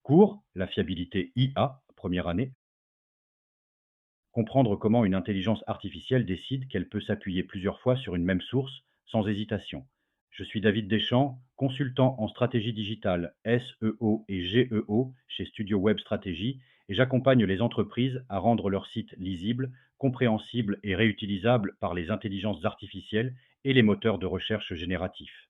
Cours, la fiabilité IA, première année. Comprendre comment une intelligence artificielle décide qu'elle peut s'appuyer plusieurs fois sur une même source, sans hésitation. Je suis David Deschamps, consultant en stratégie digitale SEO et GEO chez Studio Web Stratégie, et j'accompagne les entreprises à rendre leurs sites lisibles, compréhensibles et réutilisables par les intelligences artificielles et les moteurs de recherche génératifs.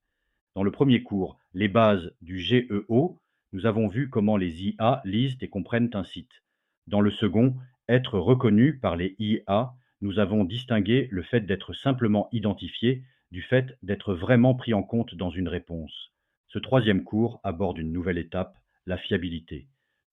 Dans le premier cours, les bases du GEO, nous avons vu comment les IA lisent et comprennent un site. Dans le second, être reconnu par les IA, nous avons distingué le fait d'être simplement identifié du fait d'être vraiment pris en compte dans une réponse. Ce troisième cours aborde une nouvelle étape, la fiabilité.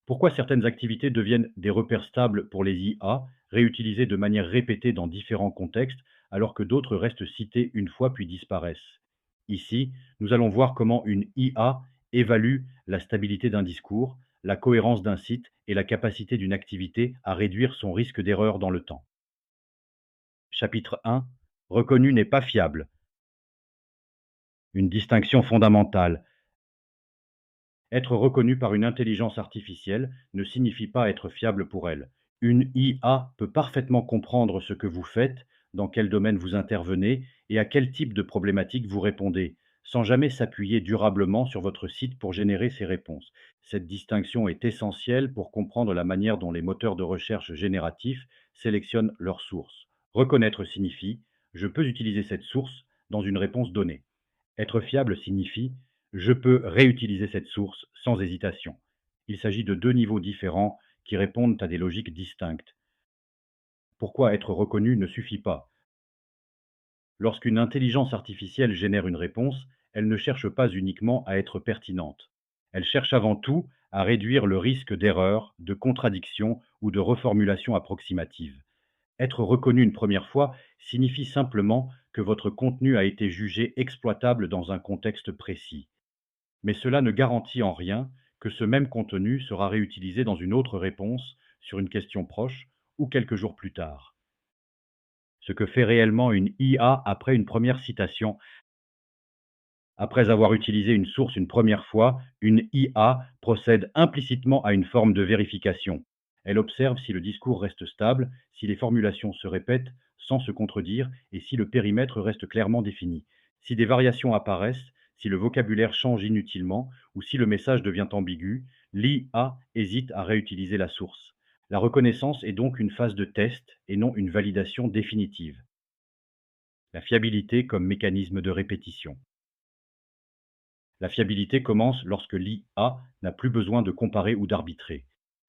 Pourquoi certaines activités deviennent des repères stables pour les IA, réutilisés de manière répétée dans différents contextes, alors que d'autres restent cités une fois puis disparaissent. Ici, nous allons voir comment une IA évalue la stabilité d'un discours, la cohérence d'un site et la capacité d'une activité à réduire son risque d'erreur dans le temps. Chapitre 1. Reconnu n'est pas fiable. Une distinction fondamentale. Être reconnu par une intelligence artificielle ne signifie pas être fiable pour elle. Une IA peut parfaitement comprendre ce que vous faites, dans quel domaine vous intervenez et à quel type de problématique vous répondez, sans jamais s'appuyer durablement sur votre site pour générer ces réponses. Cette distinction est essentielle pour comprendre la manière dont les moteurs de recherche génératifs sélectionnent leurs sources. Reconnaître signifie je peux utiliser cette source dans une réponse donnée. Être fiable signifie je peux réutiliser cette source sans hésitation. Il s'agit de deux niveaux différents qui répondent à des logiques distinctes. Pourquoi être reconnu ne suffit pas? Lorsqu'une intelligence artificielle génère une réponse, elle ne cherche pas uniquement à être pertinente. Elle cherche avant tout à réduire le risque d'erreur, de contradiction ou de reformulation approximative. Être reconnu une première fois signifie simplement que votre contenu a été jugé exploitable dans un contexte précis. Mais cela ne garantit en rien que ce même contenu sera réutilisé dans une autre réponse sur une question proche ou quelques jours plus tard. Ce que fait réellement une IA après une première citation. Après avoir utilisé une source une première fois, une IA procède implicitement à une forme de vérification. Elle observe si le discours reste stable, si les formulations se répètent sans se contredire et si le périmètre reste clairement défini. Si des variations apparaissent, si le vocabulaire change inutilement ou si le message devient ambigu, l'IA hésite à réutiliser la source. La reconnaissance est donc une phase de test et non une validation définitive. La fiabilité comme mécanisme de répétition. La fiabilité commence lorsque l'IA n'a plus besoin de comparer ou d'arbitrer.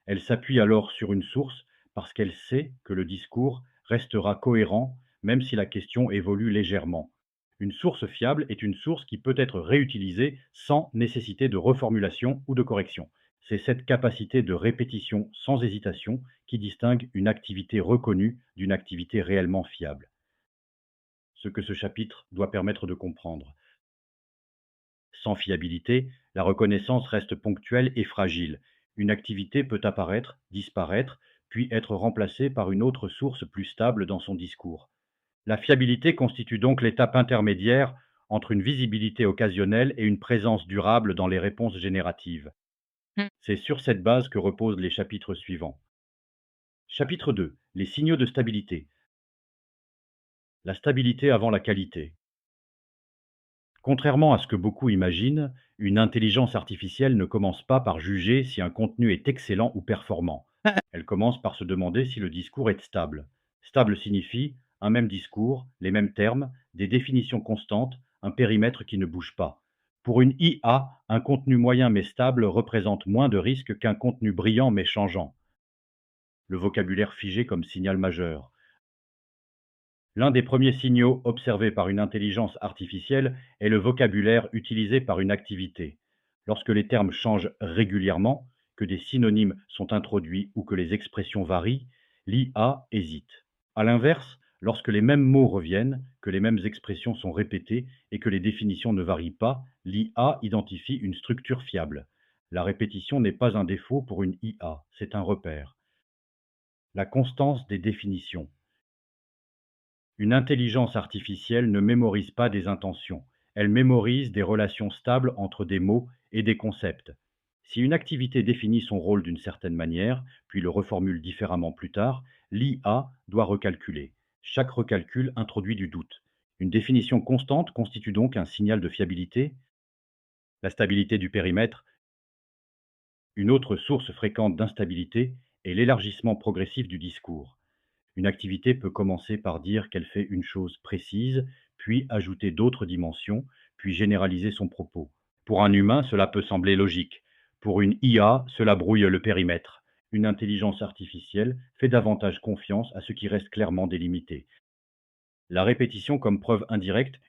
Elle s'appuie alors sur une source parce qu'elle sait que le discours restera cohérent même si la question évolue légèrement. Une source fiable est une source qui peut être réutilisée sans nécessité de reformulation ou de correction. C'est cette capacité de répétition sans hésitation qui distingue une activité reconnue d'une activité réellement fiable. Ce que ce chapitre doit permettre de comprendre. Sans fiabilité, la reconnaissance reste ponctuelle et fragile. Une activité peut apparaître, disparaître, puis être remplacée par une autre source plus stable dans son discours. La fiabilité constitue donc l'étape intermédiaire entre une visibilité occasionnelle et une présence durable dans les réponses génératives. Mmh. C'est sur cette base que reposent les chapitres suivants. Chapitre 2. Les signaux de stabilité. La stabilité avant la qualité. Contrairement à ce que beaucoup imaginent, une intelligence artificielle ne commence pas par juger si un contenu est excellent ou performant. Elle commence par se demander si le discours est stable. Stable signifie un même discours, les mêmes termes, des définitions constantes, un périmètre qui ne bouge pas. Pour une IA, un contenu moyen mais stable représente moins de risques qu'un contenu brillant mais changeant. Le vocabulaire figé comme signal majeur. L'un des premiers signaux observés par une intelligence artificielle est le vocabulaire utilisé par une activité. Lorsque les termes changent régulièrement, que des synonymes sont introduits ou que les expressions varient, l'IA hésite. A l'inverse, lorsque les mêmes mots reviennent, que les mêmes expressions sont répétées et que les définitions ne varient pas, l'IA identifie une structure fiable. La répétition n'est pas un défaut pour une IA, c'est un repère. La constance des définitions. Une intelligence artificielle ne mémorise pas des intentions, elle mémorise des relations stables entre des mots et des concepts. Si une activité définit son rôle d'une certaine manière, puis le reformule différemment plus tard, l'IA doit recalculer. Chaque recalcul introduit du doute. Une définition constante constitue donc un signal de fiabilité. La stabilité du périmètre, une autre source fréquente d'instabilité, est l'élargissement progressif du discours. Une activité peut commencer par dire qu'elle fait une chose précise, puis ajouter d'autres dimensions, puis généraliser son propos. Pour un humain, cela peut sembler logique. Pour une IA, cela brouille le périmètre. Une intelligence artificielle fait davantage confiance à ce qui reste clairement délimité. La répétition comme preuve indirecte,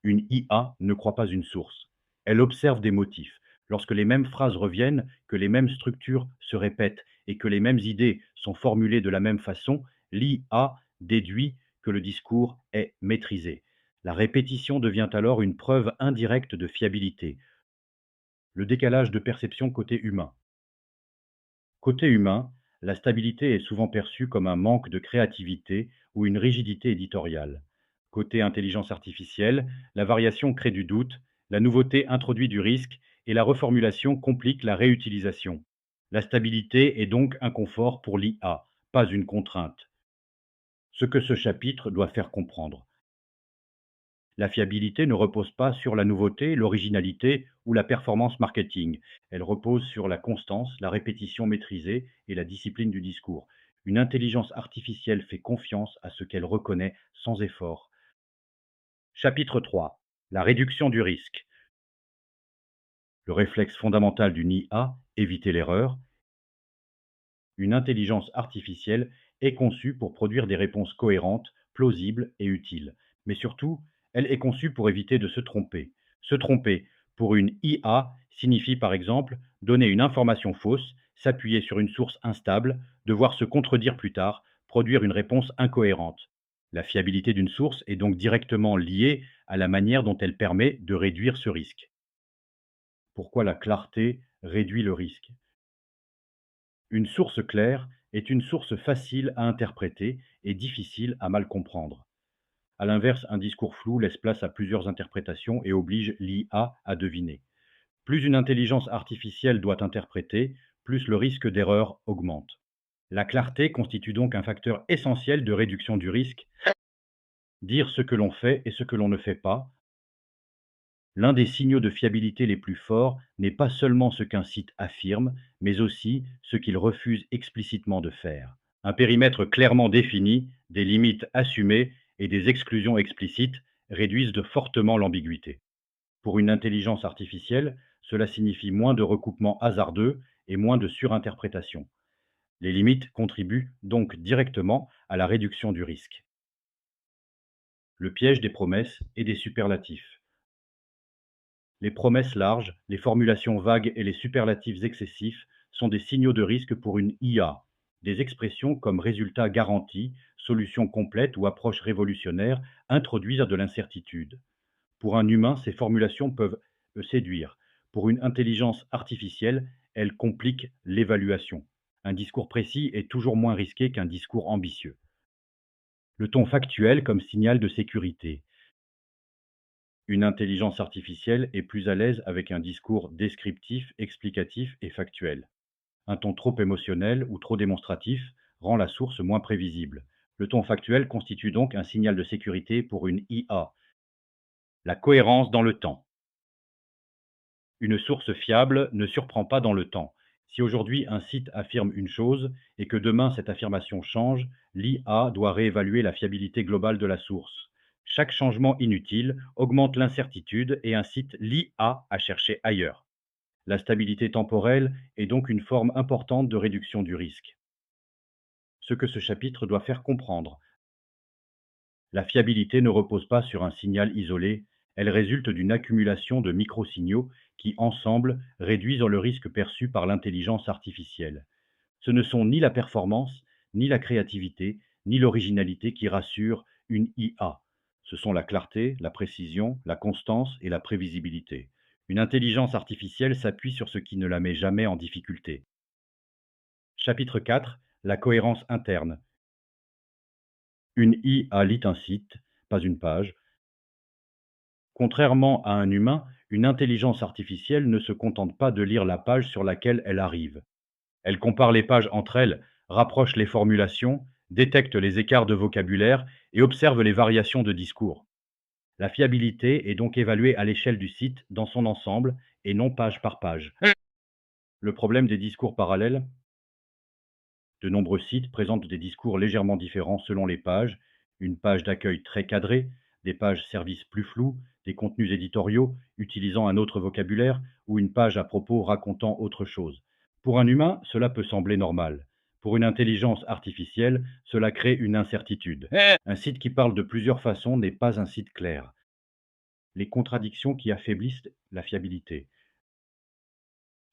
une IA ne croit pas une source. Elle observe des motifs. Lorsque les mêmes phrases reviennent, que les mêmes structures se répètent et que les mêmes idées sont formulées de la même façon, l'IA déduit que le discours est maîtrisé. La répétition devient alors une preuve indirecte de fiabilité. Le décalage de perception côté humain. Côté humain, la stabilité est souvent perçue comme un manque de créativité ou une rigidité éditoriale. Côté intelligence artificielle, la variation crée du doute, la nouveauté introduit du risque et la reformulation complique la réutilisation. La stabilité est donc un confort pour l'IA, pas une contrainte. Ce que ce chapitre doit faire comprendre. La fiabilité ne repose pas sur la nouveauté, l'originalité ou la performance marketing. Elle repose sur la constance, la répétition maîtrisée et la discipline du discours. Une intelligence artificielle fait confiance à ce qu'elle reconnaît sans effort. Chapitre 3. La réduction du risque. Le réflexe fondamental d'une IA, éviter l'erreur. Une intelligence artificielle est conçue pour produire des réponses cohérentes, plausibles et utiles. Mais surtout, elle est conçue pour éviter de se tromper. Se tromper pour une IA signifie par exemple donner une information fausse, s'appuyer sur une source instable, devoir se contredire plus tard, produire une réponse incohérente. La fiabilité d'une source est donc directement liée à la manière dont elle permet de réduire ce risque. Pourquoi la clarté réduit le risque? Une source claire est une source facile à interpréter et difficile à mal comprendre. À l'inverse, un discours flou laisse place à plusieurs interprétations et oblige l'IA à deviner. Plus une intelligence artificielle doit interpréter, plus le risque d'erreur augmente. La clarté constitue donc un facteur essentiel de réduction du risque. Dire ce que l'on fait et ce que l'on ne fait pas. L'un des signaux de fiabilité les plus forts n'est pas seulement ce qu'un site affirme, mais aussi ce qu'il refuse explicitement de faire. Un périmètre clairement défini, des limites assumées et des exclusions explicites réduisent de fortement l'ambiguïté. Pour une intelligence artificielle, cela signifie moins de recoupements hasardeux et moins de surinterprétation. Les limites contribuent donc directement à la réduction du risque. Le piège des promesses et des superlatifs. Les promesses larges, les formulations vagues et les superlatifs excessifs sont des signaux de risque pour une IA. Des expressions comme résultat garanti, solution complète ou approche révolutionnaire introduisent de l'incertitude. Pour un humain, ces formulations peuvent séduire. Pour une intelligence artificielle, elles compliquent l'évaluation. Un discours précis est toujours moins risqué qu'un discours ambitieux. Le ton factuel comme signal de sécurité. Une intelligence artificielle est plus à l'aise avec un discours descriptif, explicatif et factuel. Un ton trop émotionnel ou trop démonstratif rend la source moins prévisible. Le ton factuel constitue donc un signal de sécurité pour une IA. La cohérence dans le temps. Une source fiable ne surprend pas dans le temps. Si aujourd'hui un site affirme une chose et que demain cette affirmation change, l'IA doit réévaluer la fiabilité globale de la source. Chaque changement inutile augmente l'incertitude et incite l'IA à chercher ailleurs. La stabilité temporelle est donc une forme importante de réduction du risque. Ce que ce chapitre doit faire comprendre. La fiabilité ne repose pas sur un signal isolé, elle résulte d'une accumulation de microsignaux qui, ensemble, réduisent le risque perçu par l'intelligence artificielle. Ce ne sont ni la performance, ni la créativité, ni l'originalité qui rassurent une IA. Ce sont la clarté, la précision, la constance et la prévisibilité. Une intelligence artificielle s'appuie sur ce qui ne la met jamais en difficulté. Chapitre 4. La cohérence interne. Une IA lit un site, pas une page. Contrairement à un humain, Une intelligence artificielle ne se contente pas de lire la page sur laquelle elle arrive. Elle compare les pages entre elles, rapproche les formulations, détecte les écarts de vocabulaire et observe les variations de discours. La fiabilité est donc évaluée à l'échelle du site dans son ensemble et non page par page. Le problème des discours parallèles: de nombreux sites présentent des discours légèrement différents selon les pages, une page d'accueil très cadrée, des pages services plus floues, des contenus éditoriaux utilisant un autre vocabulaire ou une page à propos racontant autre chose. Pour un humain, cela peut sembler normal. Pour une intelligence artificielle, cela crée une incertitude. Un site qui parle de plusieurs façons n'est pas un site clair. Les contradictions qui affaiblissent la fiabilité.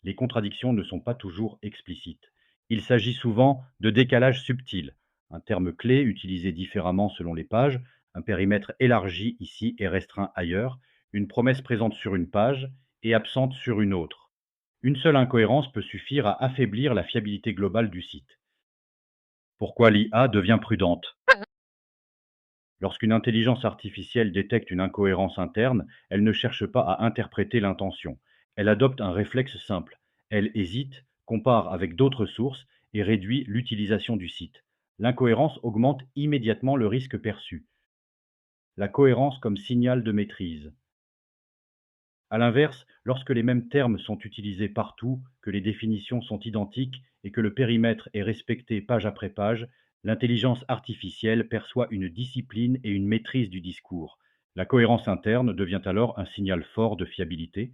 Les contradictions ne sont pas toujours explicites. Il s'agit souvent de décalage subtil, un terme clé utilisé différemment selon les pages, un périmètre élargi ici et restreint ailleurs, une promesse présente sur une page et absente sur une autre. Une seule incohérence peut suffire à affaiblir la fiabilité globale du site. Pourquoi l'IA devient prudente? Lorsqu'une intelligence artificielle détecte une incohérence interne, elle ne cherche pas à interpréter l'intention. Elle adopte un réflexe simple. Elle hésite, compare avec d'autres sources et réduit l'utilisation du site. L'incohérence augmente immédiatement le risque perçu. La cohérence comme signal de maîtrise. À l'inverse, lorsque les mêmes termes sont utilisés partout, que les définitions sont identiques et que le périmètre est respecté page après page, l'intelligence artificielle perçoit une discipline et une maîtrise du discours. La cohérence interne devient alors un signal fort de fiabilité.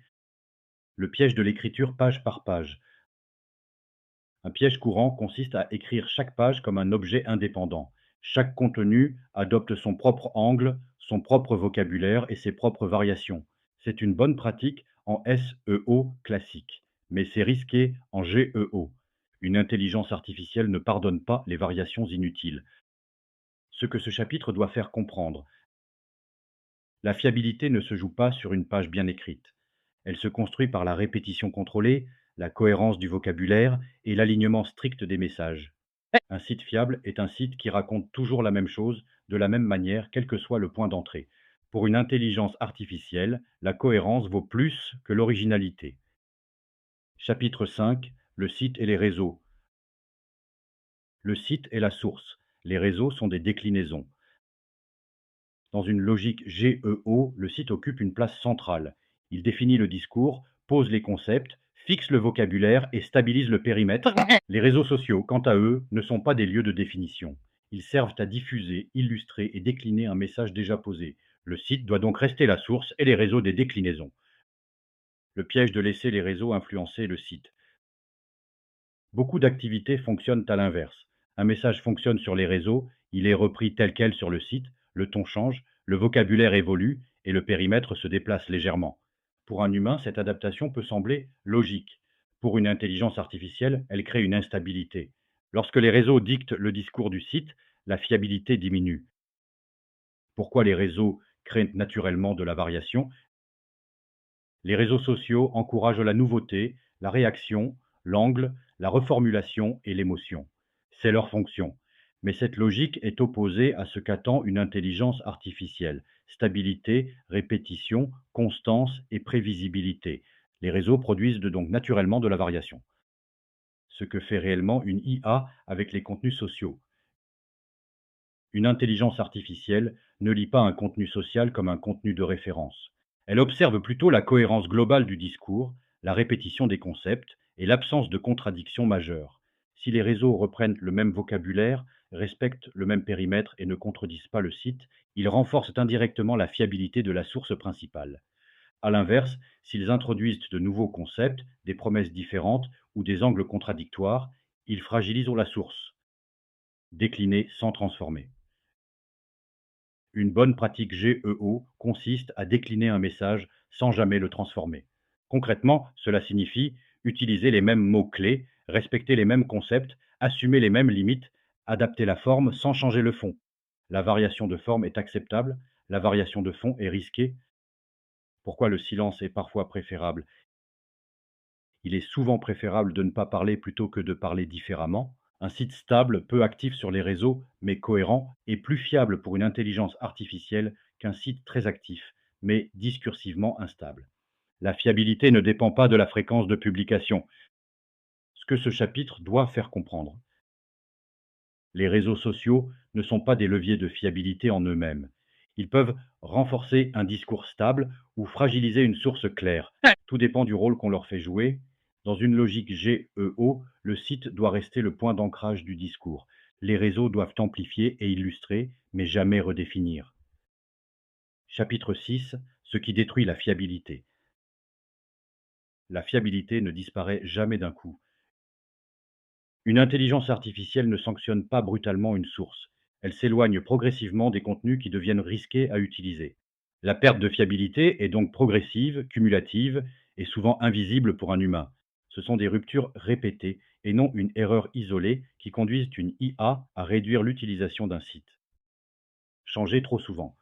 Le piège de l'écriture page par page. Un piège courant consiste à écrire chaque page comme un objet indépendant. Chaque contenu adopte son propre angle, son propre vocabulaire et ses propres variations. C'est une bonne pratique en SEO classique, mais c'est risqué en GEO. Une intelligence artificielle ne pardonne pas les variations inutiles. Ce que ce chapitre doit faire comprendre: la fiabilité ne se joue pas sur une page bien écrite. Elle se construit par la répétition contrôlée, la cohérence du vocabulaire et l'alignement strict des messages. Un site fiable est un site qui raconte toujours la même chose, de la même manière, quel que soit le point d'entrée. Pour une intelligence artificielle, la cohérence vaut plus que l'originalité. Chapitre 5: le site et les réseaux. Le site est la source. Les réseaux sont des déclinaisons. Dans une logique GEO, le site occupe une place centrale. Il définit le discours, pose les concepts, fixe le vocabulaire et stabilise le périmètre. Les réseaux sociaux, quant à eux, ne sont pas des lieux de définition. Ils servent à diffuser, illustrer et décliner un message déjà posé. Le site doit donc rester la source et les réseaux des déclinaisons. Le piège de laisser les réseaux influencer le site. Beaucoup d'activités fonctionnent à l'inverse. Un message fonctionne sur les réseaux, il est repris tel quel sur le site, le ton change, le vocabulaire évolue et le périmètre se déplace légèrement. Pour un humain, cette adaptation peut sembler logique. Pour une intelligence artificielle, elle crée une instabilité. Lorsque les réseaux dictent le discours du site, la fiabilité diminue. Pourquoi les réseaux créent naturellement de la variation? Les réseaux sociaux encouragent la nouveauté, la réaction, l'angle, la reformulation et l'émotion. C'est leur fonction. Mais cette logique est opposée à ce qu'attend une intelligence artificielle: stabilité, répétition, constance et prévisibilité. Les réseaux produisent donc naturellement de la variation. Ce que fait réellement une IA avec les contenus sociaux. Une intelligence artificielle ne lit pas un contenu social comme un contenu de référence. Elle observe plutôt la cohérence globale du discours, la répétition des concepts et l'absence de contradictions majeures. Si les réseaux reprennent le même vocabulaire, respectent le même périmètre et ne contredisent pas le site, ils renforcent indirectement la fiabilité de la source principale. A l'inverse, s'ils introduisent de nouveaux concepts, des promesses différentes ou des angles contradictoires, ils fragilisent la source, déclinée sans transformer. Une bonne pratique GEO consiste à décliner un message sans jamais le transformer. Concrètement, cela signifie utiliser les mêmes mots-clés, respecter les mêmes concepts, assumer les mêmes limites, adapter la forme sans changer le fond. La variation de forme est acceptable, la variation de fond est risquée. Pourquoi le silence est parfois préférable? Il est souvent préférable de ne pas parler plutôt que de parler différemment. Un site stable, peu actif sur les réseaux, mais cohérent, est plus fiable pour une intelligence artificielle qu'un site très actif, mais discursivement instable. La fiabilité ne dépend pas de la fréquence de publication. Ce que ce chapitre doit faire comprendre. Les réseaux sociaux ne sont pas des leviers de fiabilité en eux-mêmes. Ils peuvent renforcer un discours stable ou fragiliser une source claire. Tout dépend du rôle qu'on leur fait jouer. Dans une logique GEO, le site doit rester le point d'ancrage du discours. Les réseaux doivent amplifier et illustrer, mais jamais redéfinir. Chapitre 6. Ce qui détruit la fiabilité. La fiabilité ne disparaît jamais d'un coup. Une intelligence artificielle ne sanctionne pas brutalement une source. Elle s'éloigne progressivement des contenus qui deviennent risqués à utiliser. La perte de fiabilité est donc progressive, cumulative et souvent invisible pour un humain. Ce sont des ruptures répétées et non une erreur isolée qui conduisent une IA à réduire l'utilisation d'un site. Changer trop souvent.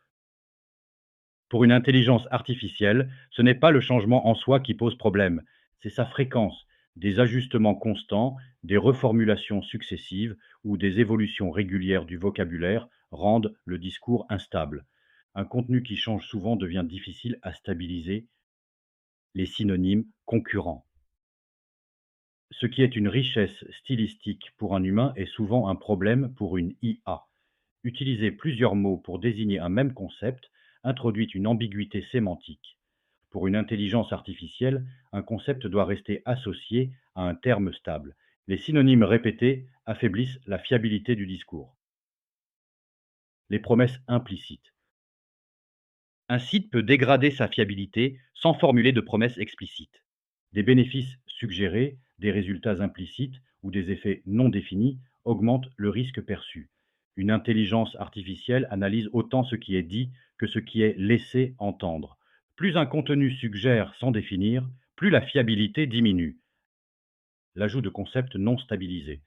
Pour une intelligence artificielle, ce n'est pas le changement en soi qui pose problème, c'est sa fréquence, des ajustements constants, des reformulations successives ou des évolutions régulières du vocabulaire rendent le discours instable. Un contenu qui change souvent devient difficile à stabiliser, les synonymes concurrents. Ce qui est une richesse stylistique pour un humain est souvent un problème pour une IA. Utiliser plusieurs mots pour désigner un même concept introduit une ambiguïté sémantique. Pour une intelligence artificielle, un concept doit rester associé à un terme stable. Les synonymes répétés affaiblissent la fiabilité du discours. Les promesses implicites. Un site peut dégrader sa fiabilité sans formuler de promesses explicites. Des bénéfices suggérés, des résultats implicites ou des effets non définis augmentent le risque perçu. Une intelligence artificielle analyse autant ce qui est dit que ce qui est laissé entendre. Plus un contenu suggère sans définir, plus la fiabilité diminue. L'ajout de concepts non stabilisés.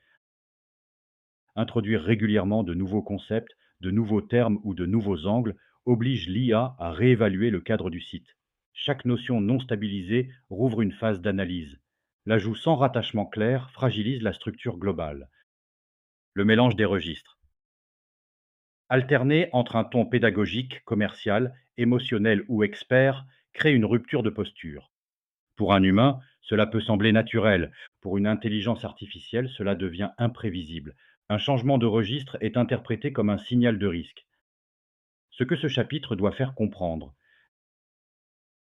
Introduire régulièrement de nouveaux concepts, de nouveaux termes ou de nouveaux angles oblige l'IA à réévaluer le cadre du site. Chaque notion non stabilisée rouvre une phase d'analyse. L'ajout sans rattachement clair fragilise la structure globale. Le mélange des registres. Alterner entre un ton pédagogique, commercial, émotionnel ou expert crée une rupture de posture. Pour un humain, cela peut sembler naturel. Pour une intelligence artificielle, cela devient imprévisible. Un changement de registre est interprété comme un signal de risque. Ce que ce chapitre doit faire comprendre.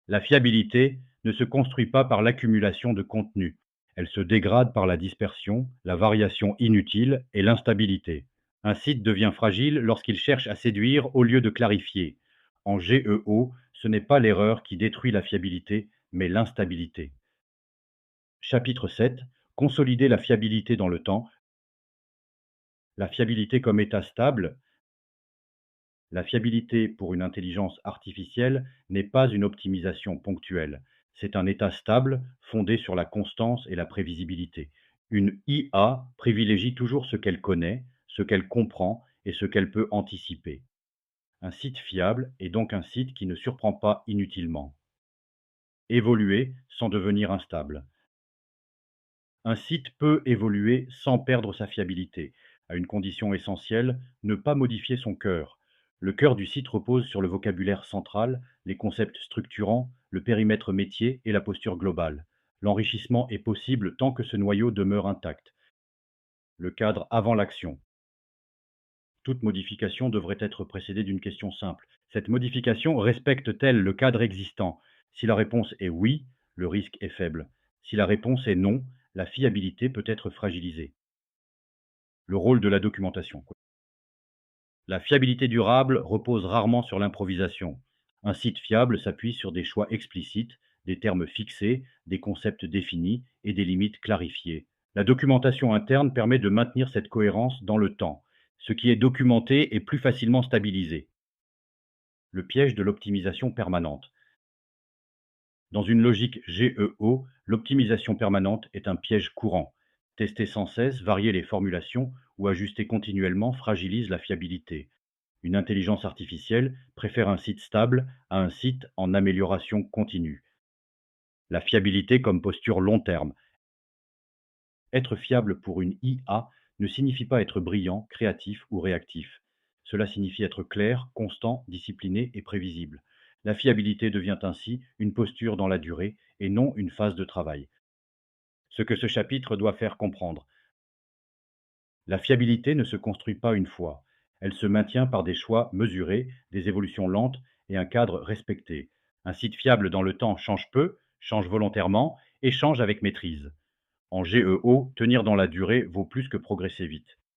La fiabilité ne se construit pas par l'accumulation de contenu. Elle se dégrade par la dispersion, la variation inutile et l'instabilité. Un site devient fragile lorsqu'il cherche à séduire au lieu de clarifier. En GEO, ce n'est pas l'erreur qui détruit la fiabilité, mais l'instabilité. Chapitre 7. Consolider la fiabilité dans le temps. La fiabilité comme état stable. La fiabilité pour une intelligence artificielle n'est pas une optimisation ponctuelle. C'est un état stable fondé sur la constance et la prévisibilité. Une IA privilégie toujours ce qu'elle connaît, ce qu'elle comprend et ce qu'elle peut anticiper. Un site fiable est donc un site qui ne surprend pas inutilement. Évoluer sans devenir instable. Un site peut évoluer sans perdre sa fiabilité, à une condition essentielle, ne pas modifier son cœur. Le cœur du site repose sur le vocabulaire central, les concepts structurants, le périmètre métier et la posture globale. L'enrichissement est possible tant que ce noyau demeure intact. Le cadre avant l'action. Toute modification devrait être précédée d'une question simple. Cette modification respecte-t-elle le cadre existant? Si la réponse est oui, le risque est faible. Si la réponse est non, la fiabilité peut être fragilisée. Le rôle de la documentation. La fiabilité durable repose rarement sur l'improvisation. Un site fiable s'appuie sur des choix explicites, des termes fixés, des concepts définis et des limites clarifiées. La documentation interne permet de maintenir cette cohérence dans le temps. Ce qui est documenté est plus facilement stabilisé. Le piège de l'optimisation permanente. Dans une logique GEO, l'optimisation permanente est un piège courant. Tester sans cesse, varier les formulations ou ajuster continuellement fragilise la fiabilité. Une intelligence artificielle préfère un site stable à un site en amélioration continue. La fiabilité comme posture long terme. Être fiable pour une IA ne signifie pas être brillant, créatif ou réactif. Cela signifie être clair, constant, discipliné et prévisible. La fiabilité devient ainsi une posture dans la durée et non une phase de travail. Ce que ce chapitre doit faire comprendre. La fiabilité ne se construit pas une fois. Elle se maintient par des choix mesurés, des évolutions lentes et un cadre respecté. Un site fiable dans le temps change peu, change volontairement et change avec maîtrise. En GEO, tenir dans la durée vaut plus que progresser vite.